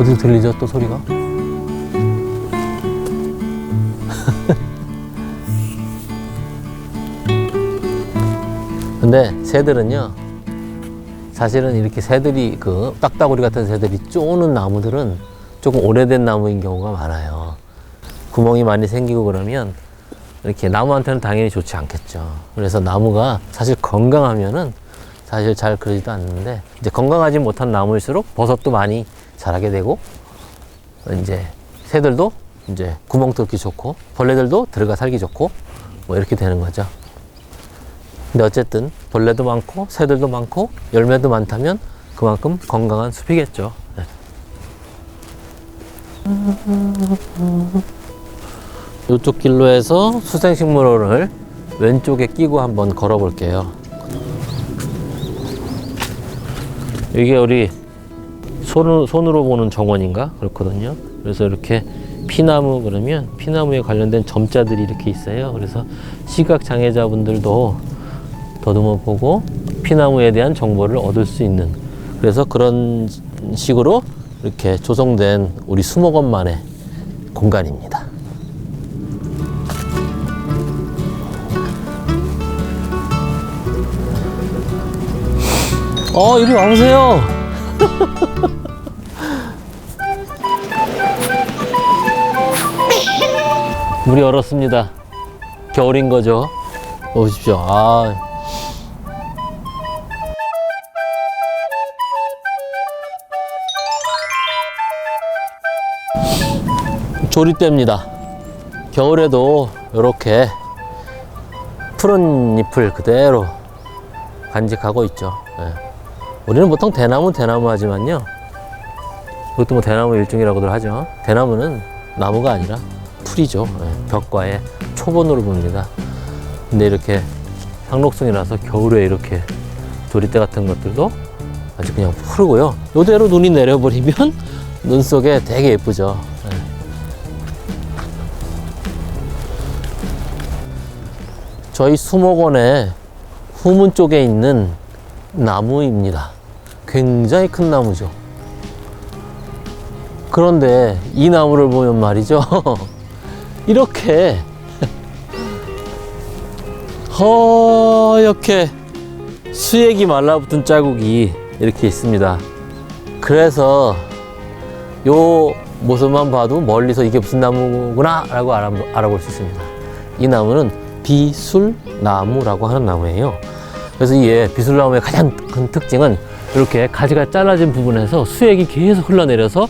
어디서 들리죠? 또 소리가? 근데 새들은요, 사실은 이렇게 새들이 그 딱따구리 같은 새들이 쪼는 나무들은 조금 오래된 나무인 경우가 많아요. 구멍이 많이 생기고 그러면 이렇게 나무한테는 당연히 좋지 않겠죠. 그래서 나무가 사실 건강하면은 사실 잘 그러지도 않는데, 이제 건강하지 못한 나무일수록 버섯도 많이 자라게 되고, 이제 새들도 이제 구멍 뚫기 좋고, 벌레들도 들어가 살기 좋고, 뭐 이렇게 되는 거죠. 근데 어쨌든 벌레도 많고 새들도 많고 열매도 많다면 그만큼 건강한 숲이겠죠. 네. 이쪽 길로 해서 수생식물원을 왼쪽에 끼고 한번 걸어 볼게요. 이게 우리 손으로 보는 정원인가 그렇거든요. 그래서 이렇게 피나무 그러면 피나무에 관련된 점자들이 이렇게 있어요. 그래서 시각장애자분들도 더듬어 보고 피나무에 대한 정보를 얻을 수 있는, 그래서 그런 식으로 이렇게 조성된 우리 수목원만의 공간입니다. 이리 와보세요. 문이 얼었습니다. 겨울인 거죠. 오십시오. 조리대입니다. 겨울에도 이렇게 푸른 잎을 그대로 간직하고 있죠. 네. 우리는 보통 대나무 하지만요, 그것도 뭐 대나무 일종이라고들 하죠. 대나무는 나무가 아니라 풀이죠. 네. 벽과의 초본으로 봅니다. 근데 이렇게 상록성이라서 겨울에 이렇게 조리대 같은 것들도 아주 그냥 푸르고요. 이대로 눈이 내려버리면 눈 속에 되게 예쁘죠. 네. 저희 수목원의 후문 쪽에 있는 나무입니다. 굉장히 큰 나무죠. 그런데 이 나무를 보면 말이죠, 이렇게 허옇게 수액이 말라붙은 자국이 이렇게 있습니다. 그래서 요 모습만 봐도 멀리서 이게 무슨 나무구나 라고 알아볼 수 있습니다. 이 나무는 비술나무라고 하는 나무예요. 그래서 이 비술나무의 가장 큰 특징은 이렇게 가지가 잘라진 부분에서 수액이 계속 흘러내려서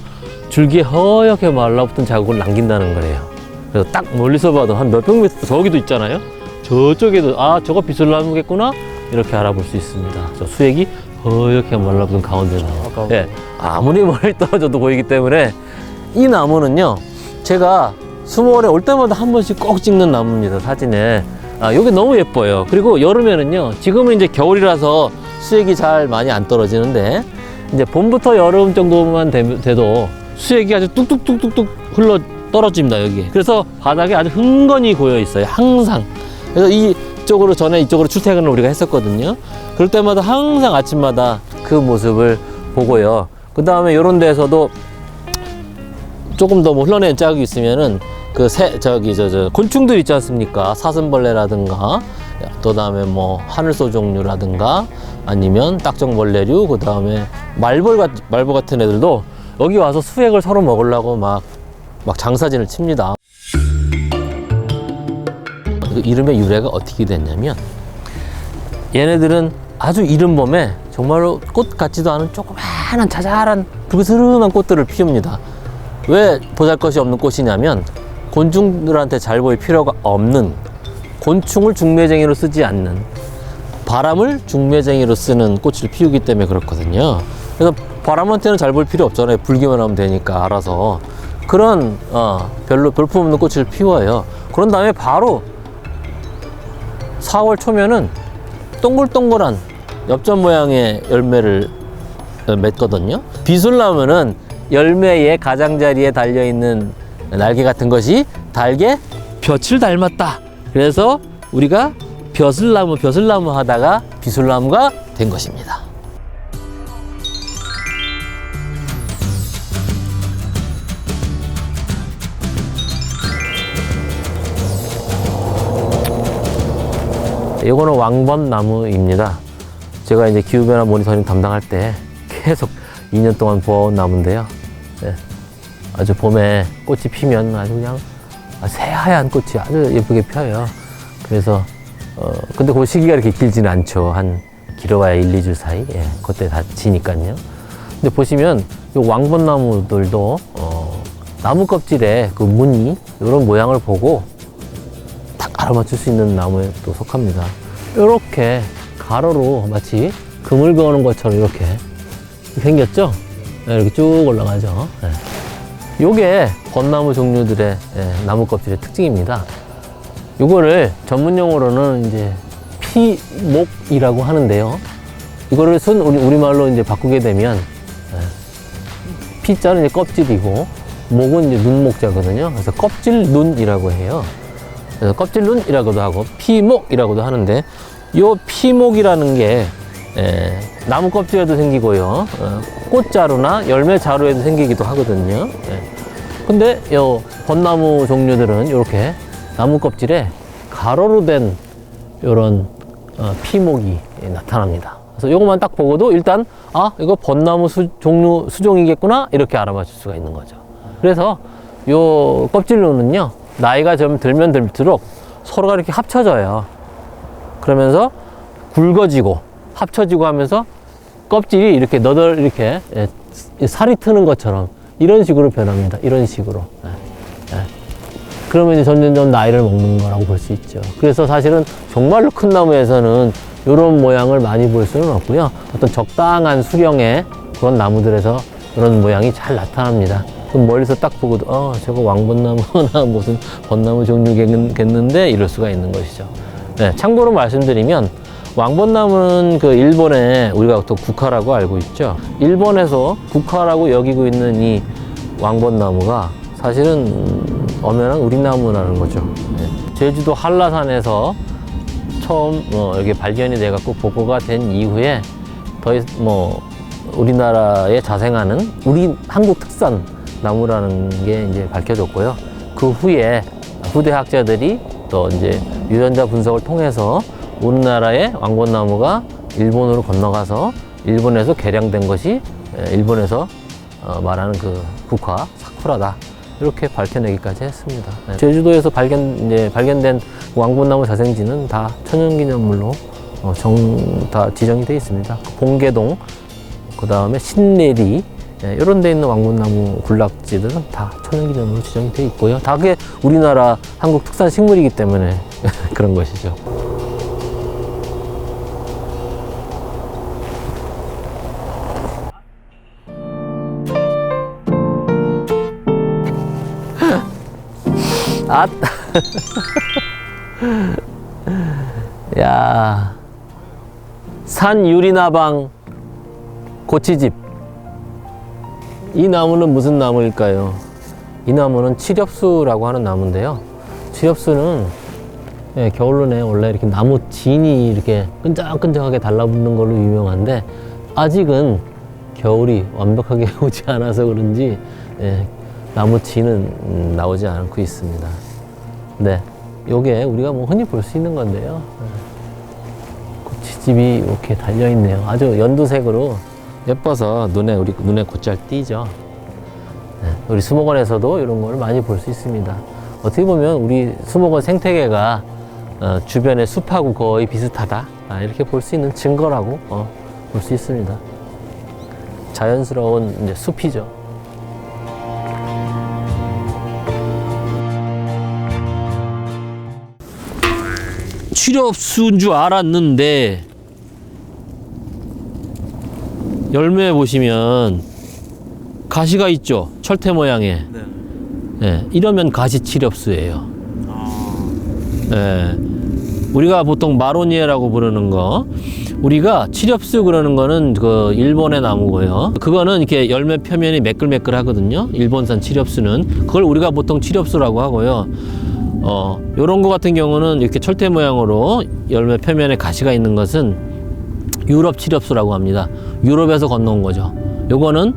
줄기에 허옇게 말라붙은 자국을 남긴다는 거예요. 그래서 딱 멀리서 봐도 한 몇백 미터, 저기도 있잖아요. 저쪽에도 저거 비술나무겠구나 이렇게 알아볼 수 있습니다. 저 수액이 허옇게 말라붙은 가운데 나무. 예, 아무리 멀리 떨어져도 보이기 때문에 이 나무는요, 제가 수목원에 올 때마다 한 번씩 꼭 찍는 나무입니다. 사진에. 이게 너무 예뻐요. 그리고 여름에는요, 지금은 이제 겨울이라서 수액이 잘 많이 안 떨어지는데, 이제 봄부터 여름 정도만 돼도 수액이 아주 뚝뚝뚝뚝뚝 흘러 떨어집니다, 여기에. 그래서 바닥에 아주 흥건히 고여 있어요, 항상. 그래서 이쪽으로, 전에 이쪽으로 출퇴근을 우리가 했었거든요. 그럴 때마다 항상 아침마다 그 모습을 보고요. 그 다음에 이런 데에서도 조금 더 뭐 흘러내는 자국이 있으면은 그 곤충들 있지 않습니까? 사슴벌레라든가, 그 다음에 뭐 하늘소 종류라든가, 아니면 딱정벌레류, 그 다음에 말벌 같은 애들도 여기 와서 수액을 서로 먹으려고 막 장사진을 칩니다. 그 이름의 유래가 어떻게 됐냐면, 얘네들은 아주 이른 봄에 정말로 꽃 같지도 않은 조그마한 자잘한 붉으스름한 꽃들을 피웁니다. 왜 보잘것이 없는 꽃이냐면, 곤충들한테 잘 보일 필요가 없는, 곤충을 중매쟁이로 쓰지 않는, 바람을 중매쟁이로 쓰는 꽃을 피우기 때문에 그렇거든요. 그래서 바람한테는 잘 볼 필요 없잖아요. 불기만 하면 되니까 알아서. 그런 별로 볼품없는 꽃을 피워요. 그런 다음에 바로 4월 초면은 동글동글한 엽전 모양의 열매를 맺거든요. 비술나무는 열매의 가장자리에 달려있는 날개 같은 것이 달게 볕을 닮았다. 그래서 우리가 벼슬나무 하다가 비술나무가 된 것입니다. 이거는 왕벚나무입니다. 제가 이제 기후변화 모니터링 담당할 때 계속 2년 동안 보아온 나무인데요. 네. 아주 봄에 꽃이 피면 아주 그냥 새하얀 꽃이 아주 예쁘게 펴요. 그래서 근데 그 시기가 이렇게 길지는 않죠. 한 길어봐야 1, 2주 사이. 예, 그때 다 지니까요. 근데 보시면 이 왕벚나무들도 나무 껍질에 그 무늬 이런 모양을 보고 딱 알아맞힐 수 있는 나무에 또 속합니다. 이렇게 가로로 마치 금을 그어놓은 것처럼 이렇게 생겼죠? 네, 이렇게 쭉 올라가죠. 네. 요게 벚나무 종류들의 나무 껍질의 특징입니다. 요거를 전문 용어로는 이제 피목이라고 하는데요. 이거를 우리말로 이제 바꾸게 되면 피자는 이제 껍질이고 목은 이제 눈목자거든요. 그래서 껍질눈이라고 해요. 그래서 껍질눈이라고도 하고 피목이라고도 하는데 요 피목이라는 게 나무 껍질에도 생기고요. 꽃자루나 열매 자루에도 생기기도 하거든요. 근데 요 벚나무 종류들은 이렇게 나무 껍질에 가로로 된 요런 피목이 나타납니다. 그래서 요것만 딱 보고도 일단 이거 벚나무 종류 수종이겠구나 이렇게 알아맞힐 수가 있는 거죠. 그래서 요 껍질로는요 나이가 좀 들면 들수록 서로가 이렇게 합쳐져요. 그러면서 굵어지고 합쳐지고 하면서 껍질이 이렇게 이렇게 살이 트는 것처럼 이런 식으로 변합니다. 이런 식으로. 그러면 이제 점점점 나이를 먹는 거라고 볼 수 있죠. 그래서 사실은 정말로 큰 나무에서는 이런 모양을 많이 볼 수는 없고요. 어떤 적당한 수령의 그런 나무들에서 이런 모양이 잘 나타납니다. 그럼 멀리서 딱 보고도 저거 왕벚나무나 무슨 벚나무 종류겠는데 이럴 수가 있는 것이죠. 네, 참고로 말씀드리면 왕벚나무는 그 일본에 우리가 또 국화라고 알고 있죠. 일본에서 국화라고 여기고 있는 이 왕벚나무가 사실은 엄연한 우리 나무라는 거죠. 네. 제주도 한라산에서 처음 이렇게 발견이 돼갖고 보고가 된 이후에 우리나라에 자생하는 우리 한국 특산 나무라는 게 이제 밝혀졌고요. 그 후에 후대 학자들이 또 이제 유전자 분석을 통해서 우리나라의 왕벚나무가 일본으로 건너가서 일본에서 개량된 것이 일본에서 말하는 그 국화 사쿠라다 이렇게 밝혀내기까지 했습니다. 네. 제주도에서 발견된 왕벚나무 자생지는 다 천연기념물로 다 지정이 되어 있습니다. 봉계동, 그 다음에 신내리 이런 데 있는 왕벚나무 군락지들은 다 천연기념물로 지정이 되어 있고요. 다 그게 우리나라 한국 특산 식물이기 때문에 그런 것이죠. 야, 산 유리나방 고치집. 이 나무는 무슨 나무일까요? 이 나무는 칠엽수라고 하는 나무인데요. 칠엽수는 겨울눈에 원래 이렇게 나무 진이 이렇게 끈적끈적하게 달라붙는 걸로 유명한데 아직은 겨울이 완벽하게 오지 않아서 그런지 나무 진은 나오지 않고 있습니다. 네, 요게 우리가 흔히 볼 수 있는 건데요. 고치집이 이렇게 달려 있네요. 아주 연두색으로 예뻐서 우리 눈에 곧잘 띄죠. 네, 우리 수목원에서도 이런 걸 많이 볼 수 있습니다. 어떻게 보면 우리 수목원 생태계가 주변의 숲하고 거의 비슷하다 이렇게 볼 수 있는 증거라고 볼 수 있습니다. 자연스러운 이제 숲이죠. 칠엽수인 줄 알았는데 열매 보시면 가시가 있죠. 철퇴 모양의. 네. 네, 이러면 가시 칠엽수예요. 네, 우리가 보통 마로니에라고 부르는 거, 우리가 칠엽수 그러는 거는 그 일본의 나무고요. 그거는 이렇게 열매 표면이 매끌매끌 하거든요. 일본산 칠엽수는 그걸 우리가 보통 칠엽수라고 하고요. 요런 거 같은 경우는 이렇게 철퇴 모양으로 열매 표면에 가시가 있는 것은 유럽 칠엽수라고 합니다. 유럽에서 건너온 거죠. 요거는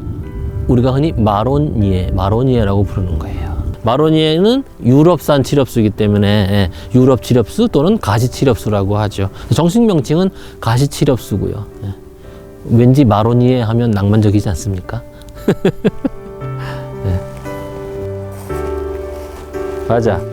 우리가 흔히 마로니에라고 부르는 거예요. 마로니에는 유럽산 칠엽수이기 때문에 예, 유럽 칠엽수 또는 가시 칠엽수라고 하죠. 정식 명칭은 가시 칠엽수고요. 예. 왠지 마로니에 하면 낭만적이지 않습니까? 예. 맞아.